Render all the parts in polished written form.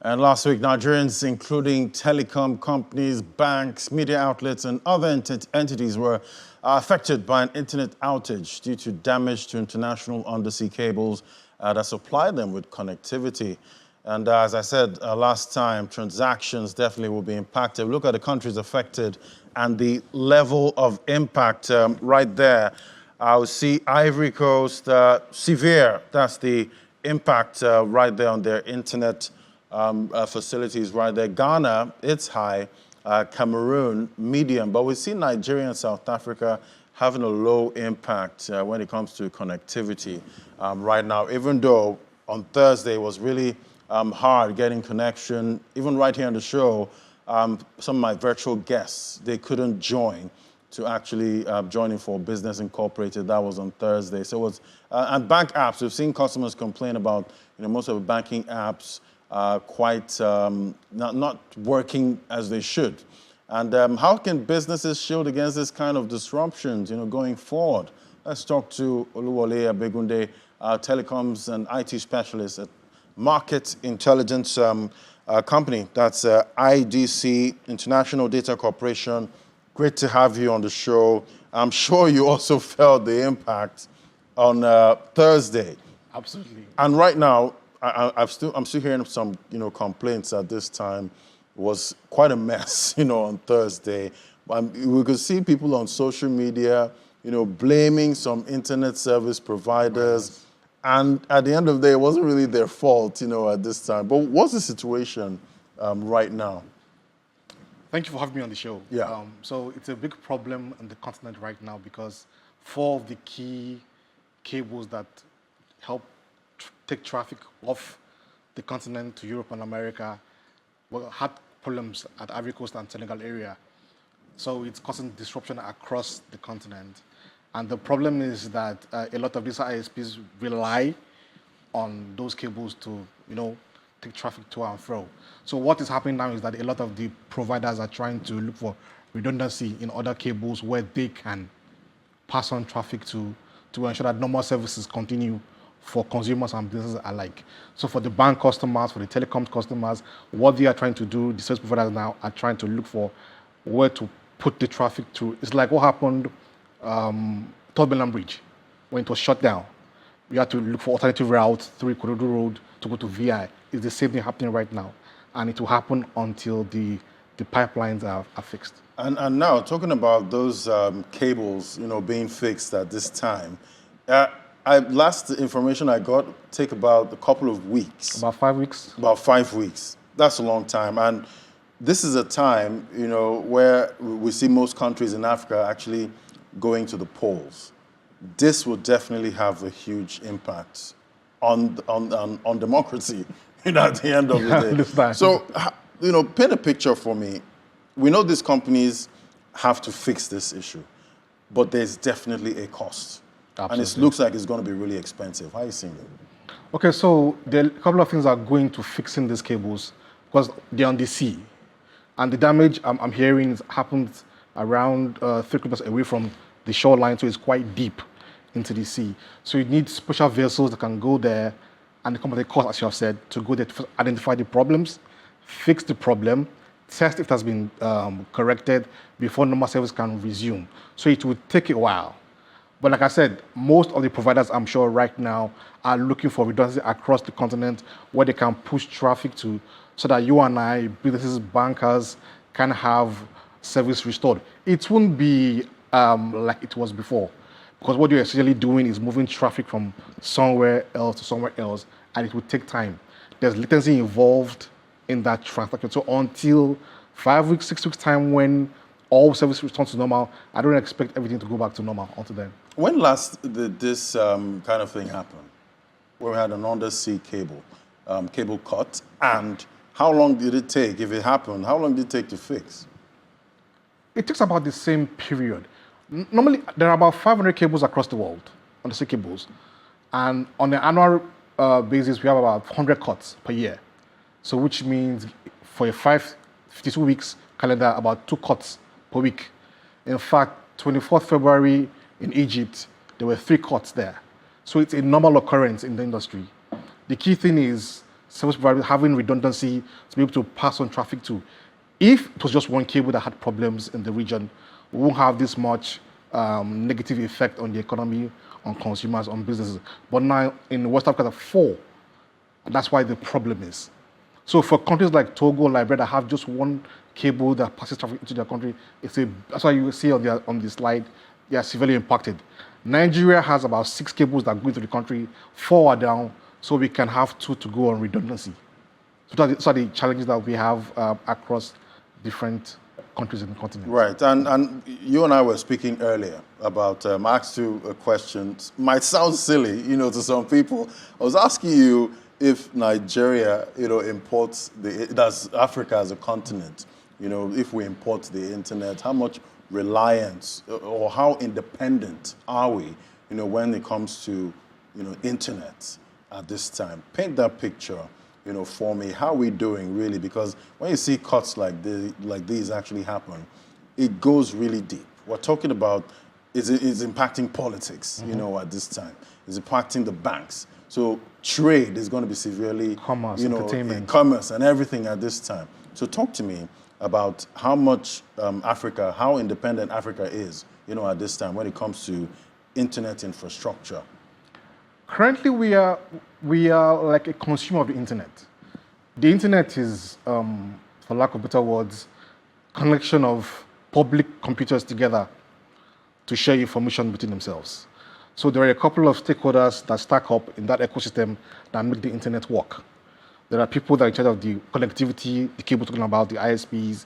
And last week, Nigerians, including telecom companies, banks, media outlets, and other entities were affected by an internet outage due to damage to international undersea cables that supply them with connectivity. And as I said last time, transactions definitely will be impacted. Look at the countries affected and the level of impact right there. I will see Ivory Coast, severe. That's the impact right there on their internet facilities right there. Ghana, it's high. Cameroon, medium. But we see Nigeria and South Africa having a low impact when it comes to connectivity right now, even though on Thursday it was really hard getting connection. Even right here on the show, some of my virtual guests, they couldn't join to actually join in for Business Incorporated. That was on Thursday. So it was, and bank apps, we've seen customers complain about, most of the banking apps quite not working as they should. And how can businesses shield against this kind of disruptions, going forward? Let's talk to Oluwole Abegunde, telecoms and IT specialist at market intelligence company. That's IDC, International Data Corporation. Great to have you on the show. I'm sure you also felt the impact on Thursday. Absolutely. And right now, I'm still hearing some, complaints at this time. It was quite a mess, on Thursday. We could see people on social media, blaming some internet service providers. And at the end of the day, it wasn't really their fault, at this time. But what's the situation right now? Thank you for having me on the show. Yeah. So it's a big problem on the continent right now because 4 of the key cables that help take traffic off the continent to Europe and America had problems at Ivory Coast and Senegal area. So it's causing disruption across the continent. And the problem is that a lot of these ISPs rely on those cables to, take traffic to and fro. So what is happening now is that a lot of the providers are trying to look for redundancy in other cables where they can pass on traffic to ensure that normal services continue for consumers and businesses alike. So for the bank customers, for the telecom customers, what they are trying to do, the service providers now are trying to look for where to put the traffic to. It's like what happened Third Bridge when it was shut down. You had to look for alternative routes through Ikorodu Road to go to VI. It's the same thing happening right now. And it will happen until the pipelines are fixed. And now, talking about those cables, being fixed at this time, last information I got take about a couple of weeks. About 5 weeks? About 5 weeks. That's a long time. And this is a time, where we see most countries in Africa actually going to the polls. This will definitely have a huge impact on democracy, at the end of the day. So, paint a picture for me. We know these companies have to fix this issue, but there's definitely a cost. Absolutely. And it looks like it's going to be really expensive. How are you seeing it? Okay, so there are a couple of things that are going to fixing these cables because they're on the sea. And the damage I'm hearing happens around 3 kilometers away from the shoreline, so it's quite deep into the sea. So you need special vessels that can go there and come at a cost, as you have said, to go there to identify the problems, fix the problem, test if it has been corrected before normal service can resume. So it will take a while. But like I said, most of the providers, I'm sure right now, are looking for redundancy across the continent where they can push traffic to so that you and I, businesses, bankers, can have service restored. It won't be like it was before because what you're essentially doing is moving traffic from somewhere else to somewhere else, and it will take time. There's latency involved in that transaction. So until 5 weeks, 6 weeks time when all service returns to normal, I don't expect everything to go back to normal until then. When last did this kind of thing happen? Where we had an undersea cable cut, and how long did it take, if it happened, how long did it take to fix? It takes about the same period. Normally, there are about 500 cables across the world, undersea cables. And on an annual basis, we have about 100 cuts per year. So which means for a 52 weeks calendar, about 2 cuts per week. In fact, 24th February in Egypt, there were 3 cuts there. So it's a normal occurrence in the industry. The key thing is service providers having redundancy to be able to pass on traffic to. If it was just one cable that had problems in the region, we won't have this much negative effect on the economy, on consumers, on businesses. But now in West Africa, there are 4. And that's why the problem is. So for countries like Togo, Liberia, that have just one cable that passes traffic into their country, that's why you see on the slide, they are severely impacted. Nigeria has about 6 cables that go into the country, 4 are down, so we can have 2 to go on redundancy. So those are the challenges that we have across different countries in the continent. Right, and you and I were speaking earlier about, I asked you a question, might sound silly, to some people. I was asking you if Nigeria, imports does Africa as a continent, if we import the internet, how much reliance or how independent are we, when it comes to, internet at this time? Paint that picture, for me. How are we doing really? Because when you see cuts like these actually happen, it goes really deep. We're talking about is impacting politics, at this time. It's impacting the banks. So trade is going to be severely, commerce, entertainment, commerce and everything at this time. So talk to me about how much Africa, how independent Africa is, at this time when it comes to internet infrastructure. Currently, we are like a consumer of the internet. The internet is, for lack of better words, connection of public computers together to share information between themselves. So there are a couple of stakeholders that stack up in that ecosystem that make the internet work. There are people that are in charge of the connectivity, the cable talking about, the ISPs,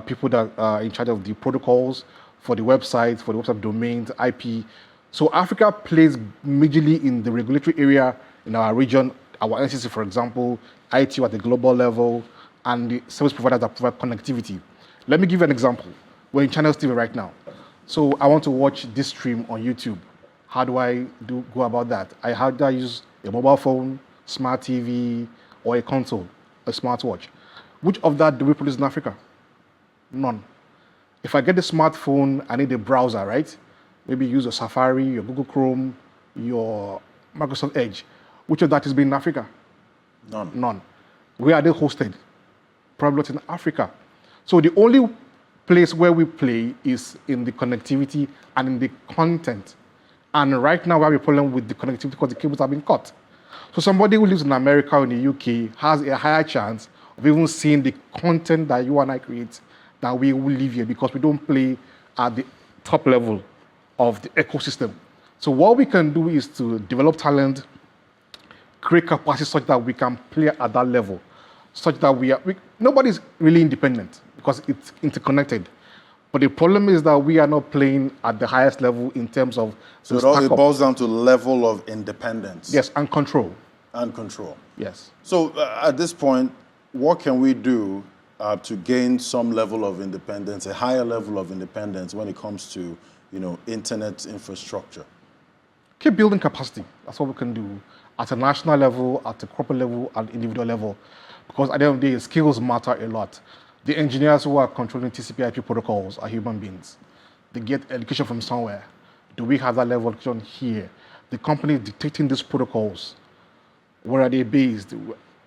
people that are in charge of the protocols for the website domains, IP. So Africa plays majorly in the regulatory area in our region, our NCC, for example, ITU at the global level, and the service providers that provide connectivity. Let me give you an example. We're in Channels TV right now. So I want to watch this stream on YouTube. How do I go about that? How do I use a mobile phone, smart TV, or a console, a smartwatch? Which of that do we produce in Africa? None. If I get the smartphone, I need a browser, right? Maybe use your Safari, your Google Chrome, your Microsoft Edge. Which of that is being in Africa? None. Where are they hosted? Probably not in Africa. So the only place where we play is in the connectivity and in the content. And right now we have a problem with the connectivity because the cables have been cut. So somebody who lives in America or in the UK has a higher chance of even seeing the content that you and I create than we will live here because we don't play at the top level of the ecosystem. So what we can do is to develop talent, create capacity such that we can play at that level, such that nobody's really independent because it's interconnected. But the problem is that we are not playing at the highest level in terms of... So it boils down to level of independence. Yes, and control. And control. Yes. So at this point, what can we do to gain some level of independence, a higher level of independence when it comes to, internet infrastructure? Keep building capacity. That's what we can do at a national level, at a corporate level, at individual level. Because at the end of the day, skills matter a lot. The engineers who are controlling TCP/IP protocols are human beings. They get education from somewhere. Do we have that level of education here? The company dictating these protocols, where are they based?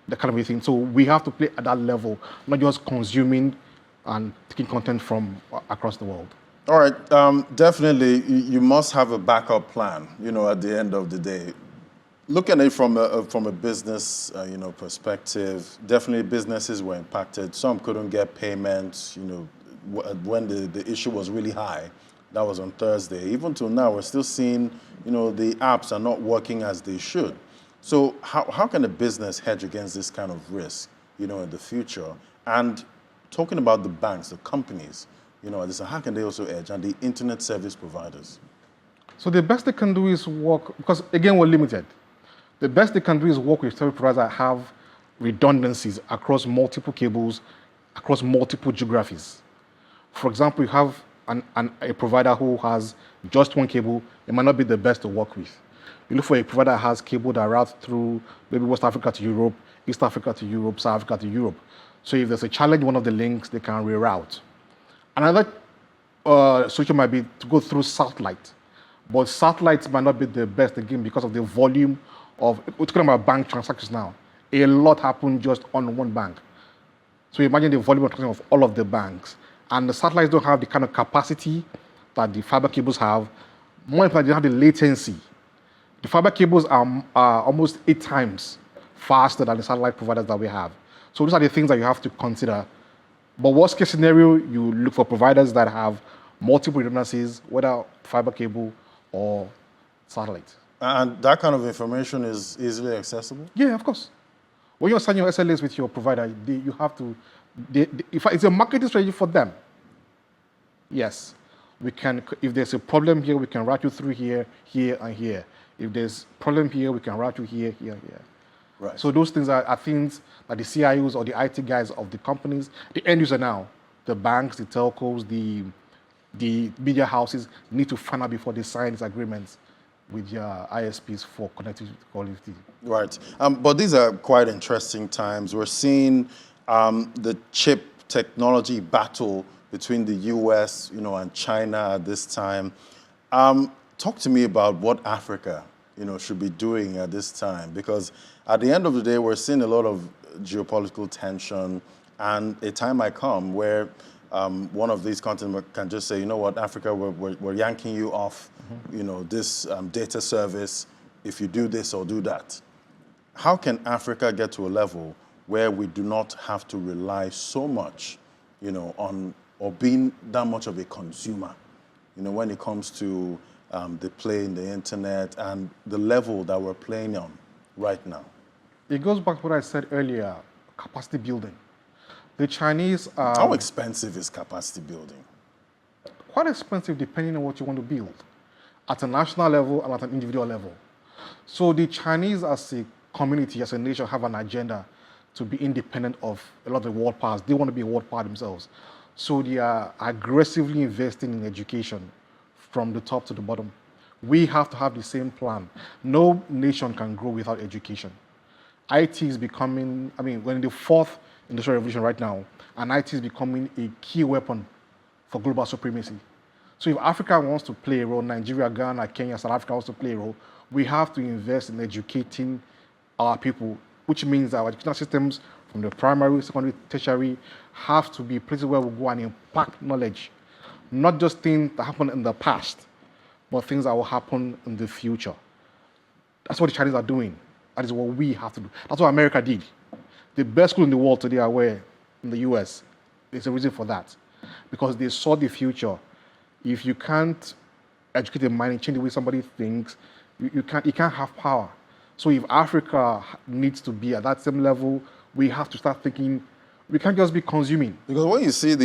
That kind of a thing. So we have to play at that level, not just consuming and taking content from across the world. All right, definitely you must have a backup plan, at the end of the day. Looking at it from a business, perspective, definitely businesses were impacted. Some couldn't get payments, when the issue was really high. That was on Thursday. Even till now, we're still seeing, the apps are not working as they should. So how can a business hedge against this kind of risk, in the future? And talking about the banks, the companies, how can they also hedge? And the internet service providers? So the best they can do is work, because again, we're limited. The best they can do is work with service providers that have redundancies across multiple cables, across multiple geographies. For example, you have a provider who has just one cable, it might not be the best to work with. You look for a provider that has cable that routes through maybe West Africa to Europe, East Africa to Europe, South Africa to Europe. So if there's a challenge, one of the links, they can reroute. Another solution might be to go through satellite. But satellites might not be the best again because of the volume of, we're talking about bank transactions now. a lot happens just on one bank. So imagine the volume of all of the banks. And the satellites don't have the kind of capacity that the fiber cables have. More importantly, they have the latency. The fiber cables are almost 8 times faster than the satellite providers that we have. So those are the things that you have to consider. But worst case scenario, you look for providers that have multiple redundancies, whether fiber cable or satellite. And that kind of information is easily accessible? Yeah, of course. When you're signing your SLAs with your provider, you have to, if it's a marketing strategy for them. Yes, we can, if there's a problem here, we can route you through here, here, and here. If there's a problem here, we can route you here, here, here. Right. So those things are things that the CIOs or the IT guys of the companies, the end user now, the banks, the telcos, the media houses need to find out before they sign these agreements with your ISPs for connectivity quality. Right. But these are quite interesting times. We're seeing the chip technology battle between the US, and China at this time. Talk to me about what Africa, should be doing at this time, because at the end of the day, we're seeing a lot of geopolitical tension, and a time might come where one of these continents can just say, you know what, Africa, we're yanking you off, this data service if you do this or do that. How can Africa get to a level where we do not have to rely so much, on or being that much of a consumer, when it comes to the play in the internet and the level that we're playing on right now? It goes back to what I said earlier, capacity building. The Chinese are... How expensive is capacity building? Quite expensive depending on what you want to build, at a national level and at an individual level. So the Chinese as a community, as a nation, have an agenda to be independent of a lot of the world powers. They want to be a world power themselves. So they are aggressively investing in education from the top to the bottom. We have to have the same plan. No nation can grow without education. IT is becoming, we're in the 4th industrial revolution right now, and IT is becoming a key weapon for global supremacy. So if Africa wants to play a role, Nigeria, Ghana, Kenya, South Africa wants to play a role, we have to invest in educating our people, which means our educational systems from the primary, secondary, tertiary have to be places where we go and impact knowledge. Not just things that happened in the past, but things that will happen in the future. That's what the Chinese are doing. That is what we have to do. That's what America did. The best school in the world today are where? In the US. There's a reason for that. Because they saw the future. If you can't educate the mind and change the way somebody thinks, you can't have power. So if Africa needs to be at that same level, we have to start thinking, we can't just be consuming. Because when you see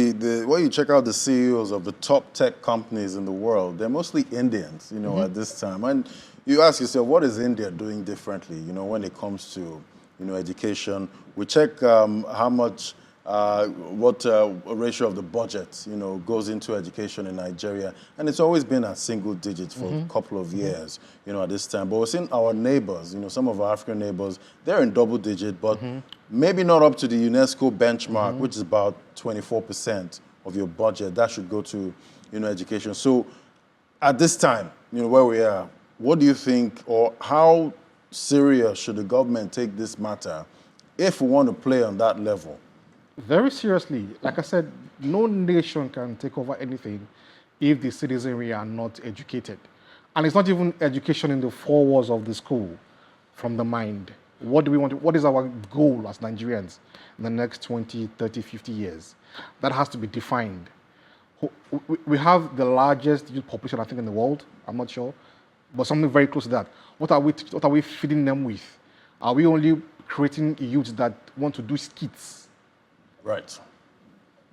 when you check out the CEOs of the top tech companies in the world, they're mostly Indians, at this time. And you ask yourself, what is India doing differently, when it comes to, education? We check how much, what ratio of the budget, goes into education in Nigeria. And it's always been at single digits for a couple of years, at this time. But we're seeing our neighbors, some of our African neighbors, they're in double digit, but maybe not up to the UNESCO benchmark, which is about 24% of your budget. That should go to, education. So at this time, where we are, what do you think, or how serious should the government take this matter if we want to play on that level? Very seriously. Like I said, no nation can take over anything if the citizenry are not educated. And it's not even education in the 4 walls of the school, from the mind. What do we want? What is our goal as Nigerians in the next 20, 30, 50 years? That has to be defined. We have the largest youth population, I think, in the world. I'm not sure. But something very close to that. What are we feeding them with? Are we only creating youths that want to do skits? Right.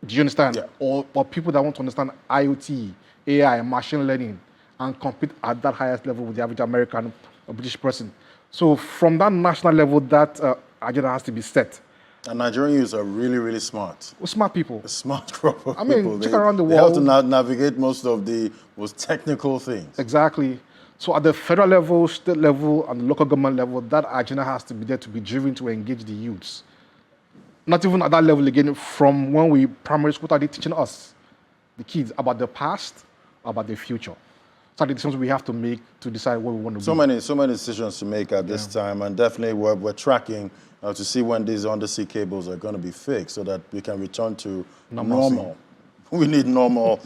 Do you understand? Yeah. Or people that want to understand IoT, AI, machine learning, and compete at that highest level with the average American or British person. So from that national level, that agenda has to be set. And Nigerian youths are really, really smart. We're smart people. A smart group of people. Check around the world. They have world. to navigate most of the most technical things. Exactly. So at the federal level, state level, and the local government level, that agenda has to be there to be driven to engage the youths. Not even at that level again, from when we primary school, what are they teaching us, the kids, about the past, about the future? are the decisions we have to make to decide what we want to do. So many decisions to make at this time, and definitely we're tracking to see when these undersea cables are going to be fixed so that we can return to normal. We need normal,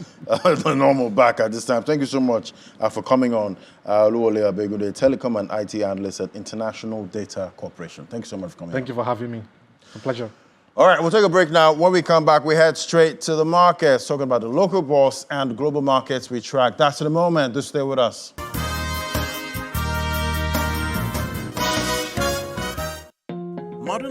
normal back at this time. Thank you so much for coming on. Oluwole Abegude, telecom and IT analyst at International Data Corporation. Thank you so much for coming on. Thank you for having me. It's a pleasure. All right, we'll take a break now. When we come back, we head straight to the markets, talking about the local bourse and global markets we track. That's in a moment. Just stay with us.